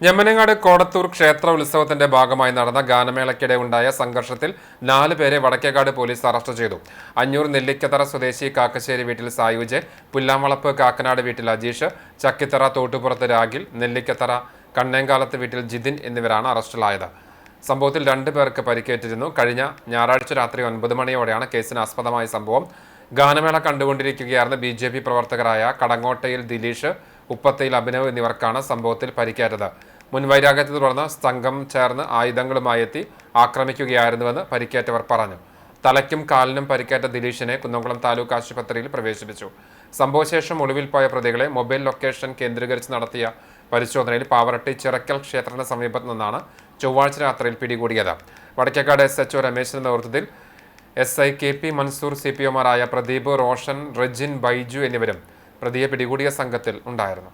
ഞമ്മനങ്ങാട് കോടത്തൂർ ക്ഷേത്ര ഉത്സവത്തിന്റെ ഭാഗമായി നടന്ന ഗാനമേളയ്ക്കിടെ ഉണ്ടായ സംഘർഷത്തിൽ 4 പേരെ വടക്കേക്കാട് പോലീസ് അറസ്റ്റ് ചെയ്തു. അഞ്ഞൂർ നെല്ലിക്കത്തറ സ്വദേശി കാക്കശ്ശേരി വീട്ടിൽ സായുജ്, പുല്ലാമളപ്പ് കാക്കനാട് വീട്ടിൽ അജീഷ്, ചക്കിത്തറ തോട്ടുപുറത്ത് രാഗിൽ, നെല്ലിക്കത്തറ കണ്ണേങ്കാലത്ത് വീട്ടിൽ ജിതിൻ എന്നിവരാണ് അറസ്റ്റിലായത്. സംഭവത്തിൽ 2 പേർക്ക് പരിക്കേറ്റിരുന്നു. കഴിഞ്ഞ ഞായറാഴ്ച രാത്രി 9 മണിയോടെയാണ് കേസിന് ആസ്പദമായ സംഭവം. ഗാനമേള കണ്ടുകൊണ്ടിരിക്കുകയായിരുന്ന BJP പ്രവർത്തകരായ കടങ്ങോട്ടയിൽ ദിലീഷ്, ഉപ്പത്തയിൽ അഭിനവ് എന്നിവർക്കാണ് സംഭവത്തിൽ പരിക്കേറ്റത്. മുൻവൈരാഗ്യത്തെ തുടർന്ന് സംഘം ചേർന്ന് ആയുധങ്ങളുമായി എത്തി ആക്രമിക്കുകയായിരുന്നുവെന്ന് പരിക്കേറ്റവർ പറഞ്ഞു. തലയ്ക്കും കാലിനും പരിക്കേറ്റ ദിലീഷിനെ കുന്നംകുളം താലൂക്ക് ആശുപത്രിയിൽ പ്രവേശിപ്പിച്ചു. സംഭവശേഷം ഒളിവിൽ പോയ പ്രതികളെ മൊബൈൽ ലൊക്കേഷൻ കേന്ദ്രീകരിച്ച് നടത്തിയ പരിശോധനയിൽ പാവറട്ടി ചിറക്കൽ ക്ഷേത്രത്തിന് സമീപത്തു നിന്നാണ് ചൊവ്വാഴ്ച രാത്രിയിൽ പിടികൂടിയത്. വടക്കേക്കാട് SHO രമേശിന്റെ നേതൃത്വത്തിൽ SI KP മൻസൂർ, CPOമാരായ പ്രദീപ്, റോഷൻ, റെജിൻ, ബൈജു എന്നിവരും പ്രതിയെ പിടികൂടിയ സംഘത്തിൽ ഉണ്ടായിരുന്നു.